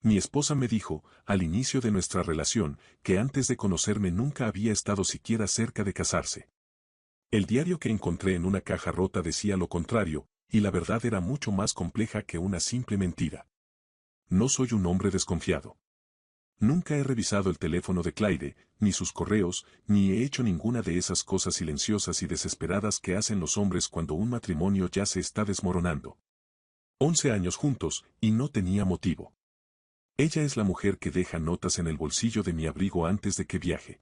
Mi esposa me dijo, al inicio de nuestra relación, que antes de conocerme nunca había estado siquiera cerca de casarse. El diario que encontré en una caja rota decía lo contrario, y la verdad era mucho más compleja que una simple mentira. No soy un hombre desconfiado. Nunca he revisado el teléfono de Clyde, ni sus correos, ni he hecho ninguna de esas cosas silenciosas y desesperadas que hacen los hombres cuando un matrimonio ya se está desmoronando. 11 años juntos, y no tenía motivo. Ella es la mujer que deja notas en el bolsillo de mi abrigo antes de que viaje.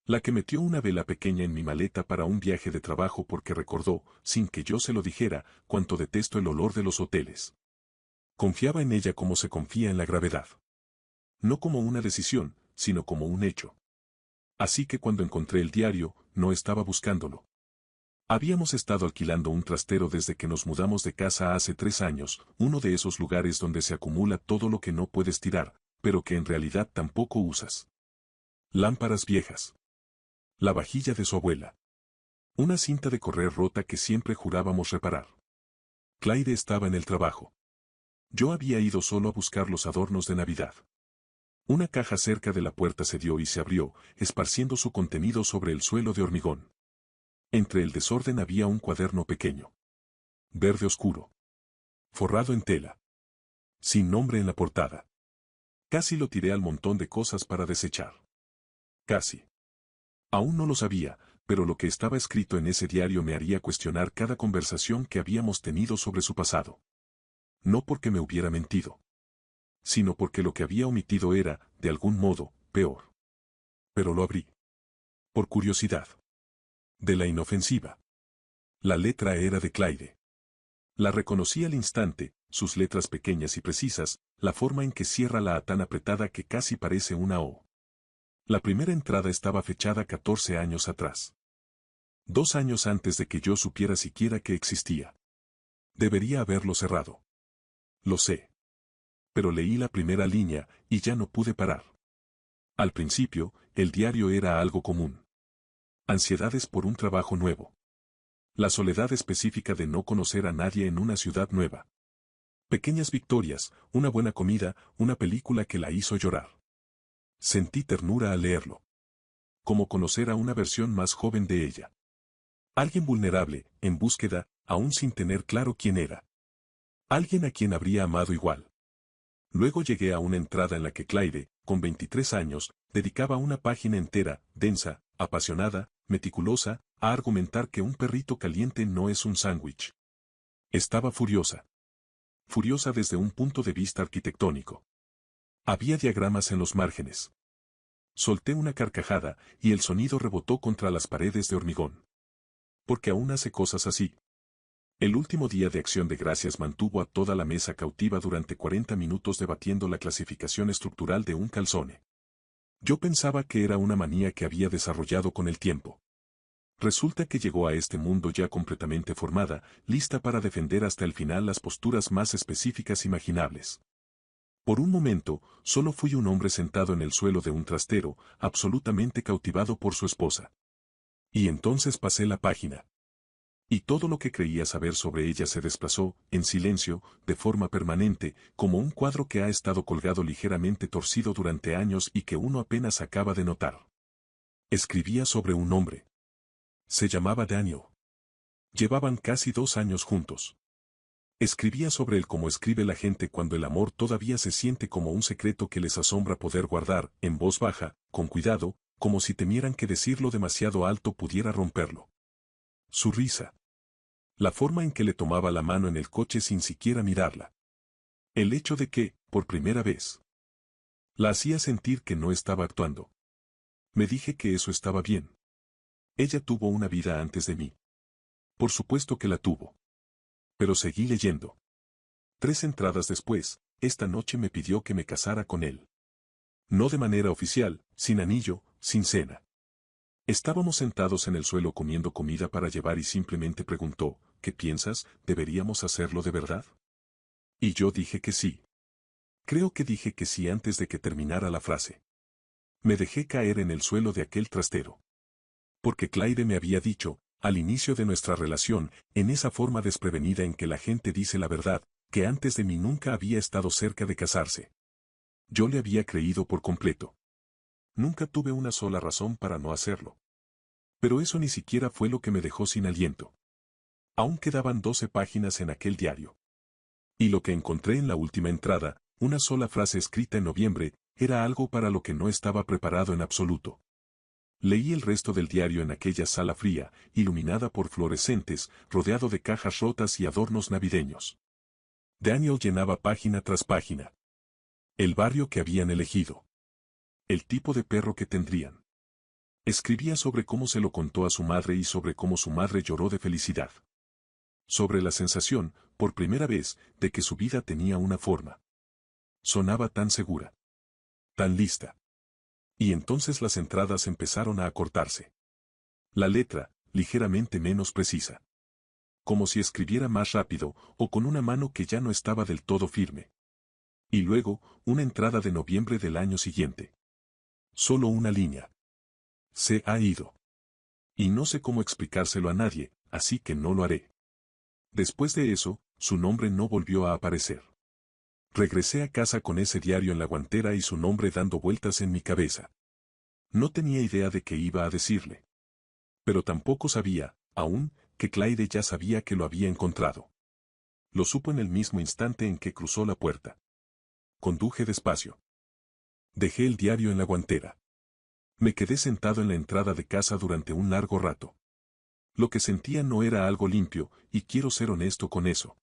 La que metió una vela pequeña en mi maleta para un viaje de trabajo porque recordó, sin que yo se lo dijera, cuánto detesto el olor de los hoteles. Confiaba en ella como se confía en la gravedad. No como una decisión, sino como un hecho. Así que cuando encontré el diario, no estaba buscándolo. Habíamos estado alquilando un trastero desde que nos mudamos de casa hace 3 años, uno de esos lugares donde se acumula todo lo que no puedes tirar, pero que en realidad tampoco usas. Lámparas viejas. La vajilla de su abuela. Una cinta de correr rota que siempre jurábamos reparar. Clyde estaba en el trabajo. Yo había ido solo a buscar los adornos de Navidad. Una caja cerca de la puerta se dio y se abrió, esparciendo su contenido sobre el suelo de hormigón. Entre el desorden había un cuaderno pequeño. Verde oscuro. Forrado en tela. Sin nombre en la portada. Casi lo tiré al montón de cosas para desechar. Casi. Aún no lo sabía, pero lo que estaba escrito en ese diario me haría cuestionar cada conversación que habíamos tenido sobre su pasado. No porque me hubiera mentido, sino porque lo que había omitido era, de algún modo, peor. Pero lo abrí. Por curiosidad. De la inofensiva. La letra era de Clyde. La reconocí al instante, sus letras pequeñas y precisas, la forma en que cierra la A tan apretada que casi parece una O. La primera entrada estaba fechada 14 años atrás. 2 años antes de que yo supiera siquiera que existía. Debería haberlo cerrado. Lo sé. Pero leí la primera línea, y ya no pude parar. Al principio, el diario era algo común. Ansiedades por un trabajo nuevo. La soledad específica de no conocer a nadie en una ciudad nueva. Pequeñas victorias, una buena comida, una película que la hizo llorar. Sentí ternura al leerlo. Como conocer a una versión más joven de ella. Alguien vulnerable, en búsqueda, aún sin tener claro quién era. Alguien a quien habría amado igual. Luego llegué a una entrada en la que Clyde, con 23 años, dedicaba una página entera, densa, apasionada, meticulosa, a argumentar que un perrito caliente no es un sándwich. Estaba furiosa. Furiosa desde un punto de vista arquitectónico. Había diagramas en los márgenes. Solté una carcajada, y el sonido rebotó contra las paredes de hormigón. Porque aún hace cosas así. El último día de Acción de Gracias mantuvo a toda la mesa cautiva durante 40 minutos debatiendo la clasificación estructural de un calzone. Yo pensaba que era una manía que había desarrollado con el tiempo. Resulta que llegó a este mundo ya completamente formada, lista para defender hasta el final las posturas más específicas imaginables. Por un momento, solo fui un hombre sentado en el suelo de un trastero, absolutamente cautivado por su esposa. Y entonces pasé la página. Y todo lo que creía saber sobre ella se desplazó, en silencio, de forma permanente, como un cuadro que ha estado colgado ligeramente torcido durante años y que uno apenas acaba de notar. Escribía sobre un hombre. Se llamaba Daniel. Llevaban casi 2 años juntos. Escribía sobre él como escribe la gente cuando el amor todavía se siente como un secreto que les asombra poder guardar, en voz baja, con cuidado, como si temieran que decirlo demasiado alto pudiera romperlo. Su risa. La forma en que le tomaba la mano en el coche sin siquiera mirarla. El hecho de que, por primera vez, la hacía sentir que no estaba actuando. Me dije que eso estaba bien. Ella tuvo una vida antes de mí. Por supuesto que la tuvo. Pero seguí leyendo. 3 entradas después, esta noche me pidió que me casara con él. No de manera oficial, sin anillo, sin cena. Estábamos sentados en el suelo comiendo comida para llevar y simplemente preguntó, ¿qué piensas? ¿Deberíamos hacerlo de verdad? Y yo dije que sí. Creo que dije que sí antes de que terminara la frase. Me dejé caer en el suelo de aquel trastero. Porque Clyde me había dicho, al inicio de nuestra relación, en esa forma desprevenida en que la gente dice la verdad, que antes de mí nunca había estado cerca de casarse. Yo le había creído por completo. Nunca tuve una sola razón para no hacerlo. Pero eso ni siquiera fue lo que me dejó sin aliento. Aún quedaban 12 páginas en aquel diario. Y lo que encontré en la última entrada, una sola frase escrita en noviembre, era algo para lo que no estaba preparado en absoluto. Leí el resto del diario en aquella sala fría, iluminada por fluorescentes, rodeado de cajas rotas y adornos navideños. Daniel llenaba página tras página. El barrio que habían elegido. El tipo de perro que tendrían. Escribía sobre cómo se lo contó a su madre y sobre cómo su madre lloró de felicidad. Sobre la sensación, por primera vez, de que su vida tenía una forma. Sonaba tan segura. Tan lista. Y entonces las entradas empezaron a acortarse. La letra, ligeramente menos precisa. Como si escribiera más rápido, o con una mano que ya no estaba del todo firme. Y luego, una entrada de noviembre del año siguiente. Solo una línea. Se ha ido. Y no sé cómo explicárselo a nadie, así que no lo haré. Después de eso, su nombre no volvió a aparecer. Regresé a casa con ese diario en la guantera y su nombre dando vueltas en mi cabeza. No tenía idea de qué iba a decirle. Pero tampoco sabía, aún, que Clyde ya sabía que lo había encontrado. Lo supo en el mismo instante en que cruzó la puerta. Conduje despacio. Dejé el diario en la guantera. Me quedé sentado en la entrada de casa durante un largo rato. Lo que sentía no era algo limpio, y quiero ser honesto con eso.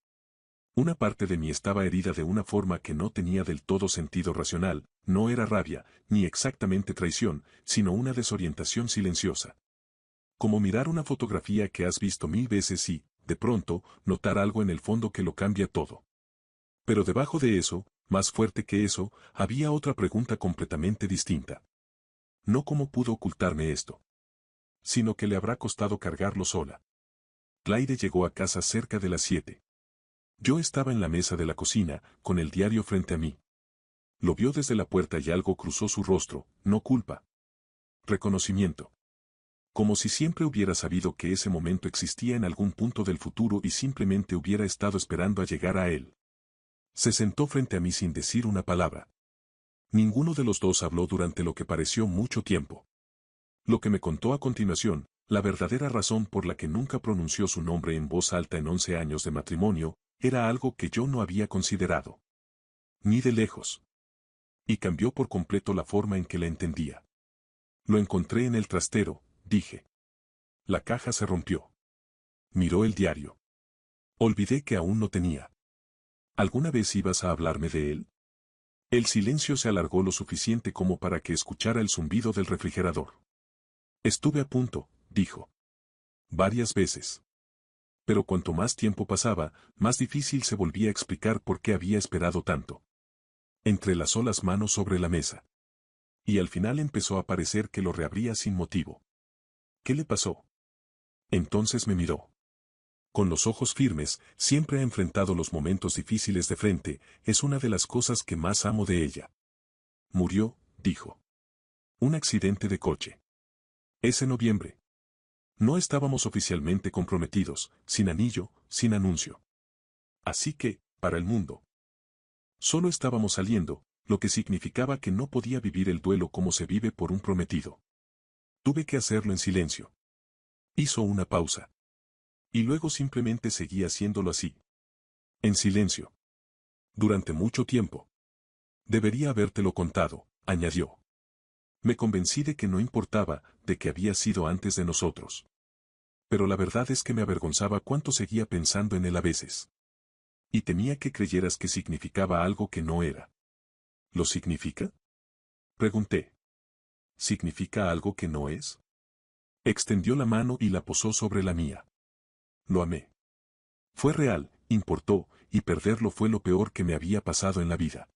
Una parte de mí estaba herida de una forma que no tenía del todo sentido racional, no era rabia, ni exactamente traición, sino una desorientación silenciosa. Como mirar una fotografía que has visto 1000 veces y, de pronto, notar algo en el fondo que lo cambia todo. Pero debajo de eso, más fuerte que eso, había otra pregunta completamente distinta. No cómo pudo ocultarme esto, sino que le habrá costado cargarlo sola. Clyde llegó a casa cerca de las 7. Yo estaba en la mesa de la cocina, con el diario frente a mí. Lo vio desde la puerta y algo cruzó su rostro, no culpa. Reconocimiento. Como si siempre hubiera sabido que ese momento existía en algún punto del futuro y simplemente hubiera estado esperando a llegar a él. Se sentó frente a mí sin decir una palabra. Ninguno de los dos habló durante lo que pareció mucho tiempo. Lo que me contó a continuación, la verdadera razón por la que nunca pronunció su nombre en voz alta en 11 años de matrimonio, era algo que yo no había considerado. Ni de lejos. Y cambió por completo la forma en que la entendía. Lo encontré en el trastero, dije. La caja se rompió. Miró el diario. Olvidé que aún no tenía. ¿Alguna vez ibas a hablarme de él? El silencio se alargó lo suficiente como para que escuchara el zumbido del refrigerador. Estuve a punto, dijo. Varias veces. Pero cuanto más tiempo pasaba, más difícil se volvía a explicar por qué había esperado tanto. Entrelazó las manos sobre la mesa. Y al final empezó a parecer que lo reabría sin motivo. ¿Qué le pasó? Entonces me miró. Con los ojos firmes, siempre ha enfrentado los momentos difíciles de frente, es una de las cosas que más amo de ella. Murió, dijo. Un accidente de coche. Ese noviembre. No estábamos oficialmente comprometidos, sin anillo, sin anuncio. Así que, para el mundo. Solo estábamos saliendo, lo que significaba que no podía vivir el duelo como se vive por un prometido. Tuve que hacerlo en silencio. Hizo una pausa. Y luego simplemente seguí haciéndolo así. En silencio. Durante mucho tiempo. Debería habértelo contado, añadió. Me convencí de que no importaba, de que había sido antes de nosotros. Pero la verdad es que me avergonzaba cuánto seguía pensando en él a veces. Y temía que creyeras que significaba algo que no era. ¿Lo significa? Pregunté. ¿Significa algo que no es? Extendió la mano y la posó sobre la mía. Lo amé. Fue real, importó, y perderlo fue lo peor que me había pasado en la vida.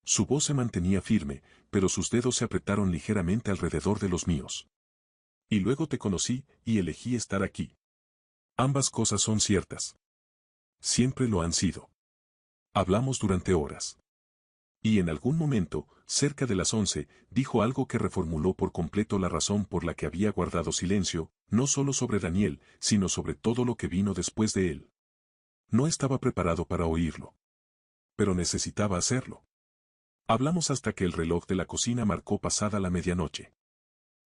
Su voz se mantenía firme, pero sus dedos se apretaron ligeramente alrededor de los míos. Y luego te conocí, y elegí estar aquí. Ambas cosas son ciertas. Siempre lo han sido. Hablamos durante horas. Y en algún momento, cerca de las 11, dijo algo que reformuló por completo la razón por la que había guardado silencio, no solo sobre Daniel, sino sobre todo lo que vino después de él. No estaba preparado para oírlo. Pero necesitaba hacerlo. Hablamos hasta que el reloj de la cocina marcó pasada la medianoche.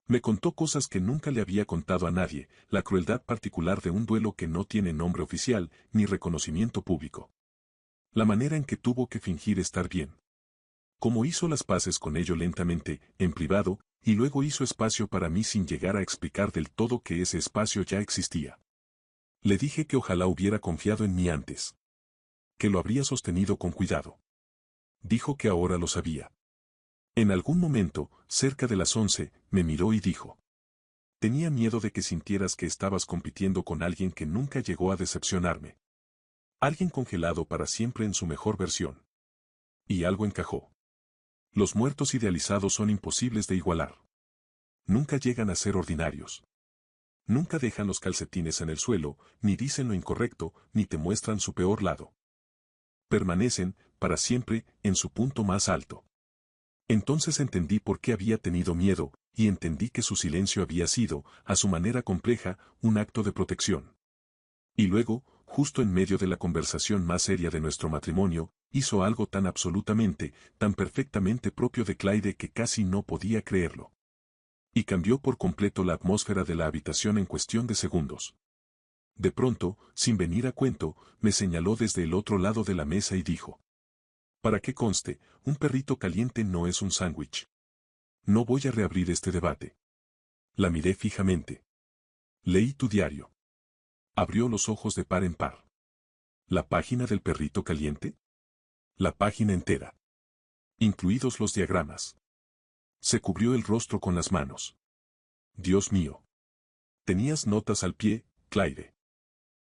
Me contó cosas que nunca le había contado a nadie, la crueldad particular de un duelo que no tiene nombre oficial ni reconocimiento público. La manera en que tuvo que fingir estar bien. Cómo hizo las paces con ello lentamente, en privado, y luego hizo espacio para mí sin llegar a explicar del todo que ese espacio ya existía. Le dije que ojalá hubiera confiado en mí antes. Que lo habría sostenido con cuidado. Dijo que ahora lo sabía. En algún momento, cerca de las 11, me miró y dijo. Tenía miedo de que sintieras que estabas compitiendo con alguien que nunca llegó a decepcionarme. Alguien congelado para siempre en su mejor versión. Y algo encajó. Los muertos idealizados son imposibles de igualar. Nunca llegan a ser ordinarios. Nunca dejan los calcetines en el suelo, ni dicen lo incorrecto, ni te muestran su peor lado. Permanecen, para siempre, en su punto más alto. Entonces entendí por qué había tenido miedo, y entendí que su silencio había sido, a su manera compleja, un acto de protección. Y luego, justo en medio de la conversación más seria de nuestro matrimonio, hizo algo tan absolutamente, tan perfectamente propio de Clyde que casi no podía creerlo. Y cambió por completo la atmósfera de la habitación en cuestión de segundos. De pronto, sin venir a cuento, me señaló desde el otro lado de la mesa y dijo. Para que conste, un perrito caliente no es un sándwich. No voy a reabrir este debate. La miré fijamente. Leí tu diario. Abrió los ojos de par en par. ¿La página del perrito caliente? La página entera. Incluidos los diagramas. Se cubrió el rostro con las manos. Dios mío. Tenías notas al pie, Clyde.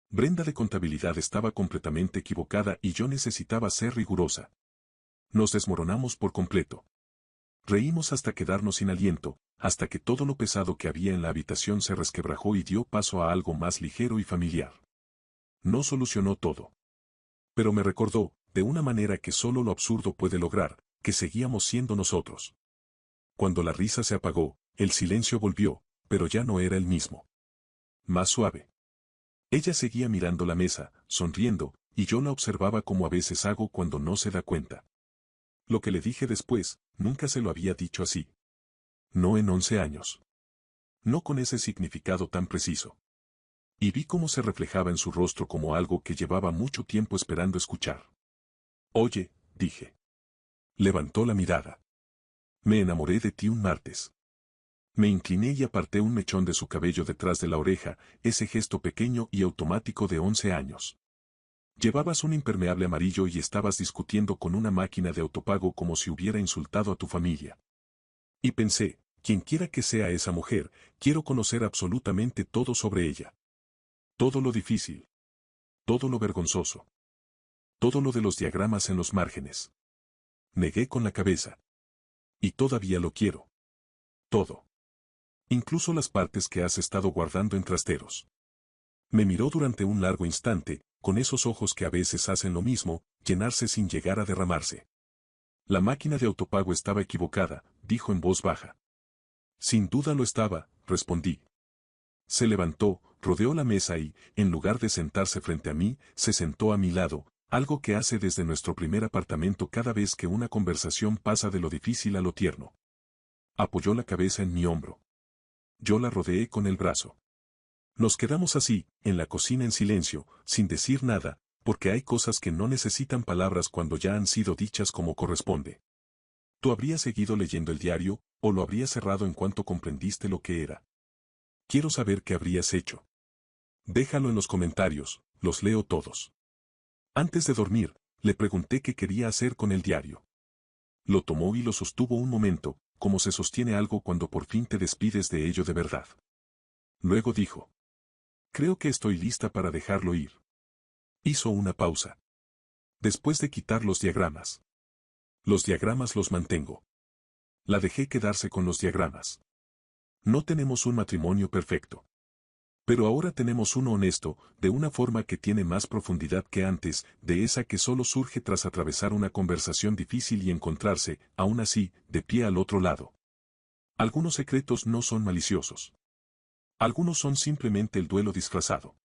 Brenda de contabilidad estaba completamente equivocada y yo necesitaba ser rigurosa. Nos desmoronamos por completo. Reímos hasta quedarnos sin aliento, hasta que todo lo pesado que había en la habitación se resquebrajó y dio paso a algo más ligero y familiar. No solucionó todo. Pero me recordó, de una manera que solo lo absurdo puede lograr, que seguíamos siendo nosotros. Cuando la risa se apagó, el silencio volvió, pero ya no era el mismo. Más suave. Ella seguía mirando la mesa, sonriendo, y yo la observaba como a veces hago cuando no se da cuenta. Lo que le dije después, nunca se lo había dicho así. No en 11 años. No con ese significado tan preciso. Y vi cómo se reflejaba en su rostro como algo que llevaba mucho tiempo esperando escuchar. Oye, dije. Levantó la mirada. Me enamoré de ti un martes. Me incliné y aparté un mechón de su cabello detrás de la oreja, ese gesto pequeño y automático de 11 años. Llevabas un impermeable amarillo y estabas discutiendo con una máquina de autopago como si hubiera insultado a tu familia. Y pensé, quienquiera que sea esa mujer, quiero conocer absolutamente todo sobre ella. Todo lo difícil. Todo lo vergonzoso. Todo lo de los diagramas en los márgenes. Negué con la cabeza. Y todavía lo quiero. Todo. Incluso las partes que has estado guardando en trasteros. Me miró durante un largo instante, con esos ojos que a veces hacen lo mismo, llenarse sin llegar a derramarse. La máquina de autopago estaba equivocada, dijo en voz baja. Sin duda lo estaba, respondí. Se levantó, rodeó la mesa y, en lugar de sentarse frente a mí, se sentó a mi lado, algo que hace desde nuestro primer apartamento cada vez que una conversación pasa de lo difícil a lo tierno. Apoyó la cabeza en mi hombro. Yo la rodeé con el brazo. Nos quedamos así, en la cocina en silencio, sin decir nada, porque hay cosas que no necesitan palabras cuando ya han sido dichas como corresponde. Tú habrías seguido leyendo el diario, o lo habrías cerrado en cuanto comprendiste lo que era. Quiero saber qué habrías hecho. Déjalo en los comentarios, los leo todos. Antes de dormir, le pregunté qué quería hacer con el diario. Lo tomó y lo sostuvo un momento, como se sostiene algo cuando por fin te despides de ello de verdad. Luego dijo. Creo que estoy lista para dejarlo ir. Hizo una pausa. Después de quitar los diagramas. Los diagramas los mantengo. La dejé quedarse con los diagramas. No tenemos un matrimonio perfecto. Pero ahora tenemos uno honesto, de una forma que tiene más profundidad que antes, de esa que solo surge tras atravesar una conversación difícil y encontrarse, aún así, de pie al otro lado. Algunos secretos no son maliciosos. Algunos son simplemente el duelo disfrazado.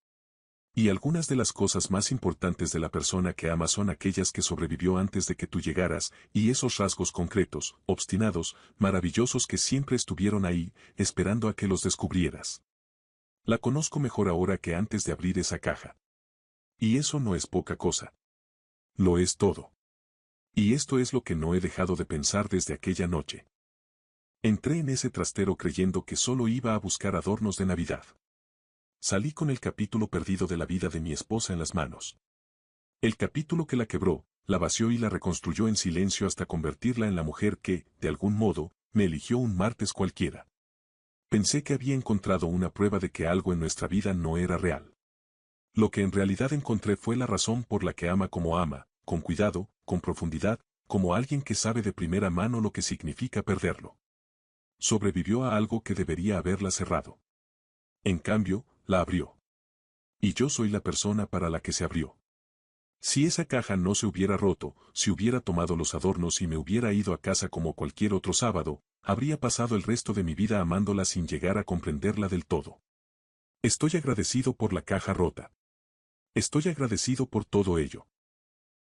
Y algunas de las cosas más importantes de la persona que ama son aquellas que sobrevivió antes de que tú llegaras, y esos rasgos concretos, obstinados, maravillosos que siempre estuvieron ahí, esperando a que los descubrieras. La conozco mejor ahora que antes de abrir esa caja. Y eso no es poca cosa. Lo es todo. Y esto es lo que no he dejado de pensar desde aquella noche. Entré en ese trastero creyendo que solo iba a buscar adornos de Navidad. Salí con el capítulo perdido de la vida de mi esposa en las manos. El capítulo que la quebró, la vació y la reconstruyó en silencio hasta convertirla en la mujer que, de algún modo, me eligió un martes cualquiera. Pensé que había encontrado una prueba de que algo en nuestra vida no era real. Lo que en realidad encontré fue la razón por la que ama como ama, con cuidado, con profundidad, como alguien que sabe de primera mano lo que significa perderlo. Sobrevivió a algo que debería haberla cerrado. En cambio, la abrió. Y yo soy la persona para la que se abrió. Si esa caja no se hubiera roto, si hubiera tomado los adornos y me hubiera ido a casa como cualquier otro sábado, habría pasado el resto de mi vida amándola sin llegar a comprenderla del todo. Estoy agradecido por la caja rota. Estoy agradecido por todo ello.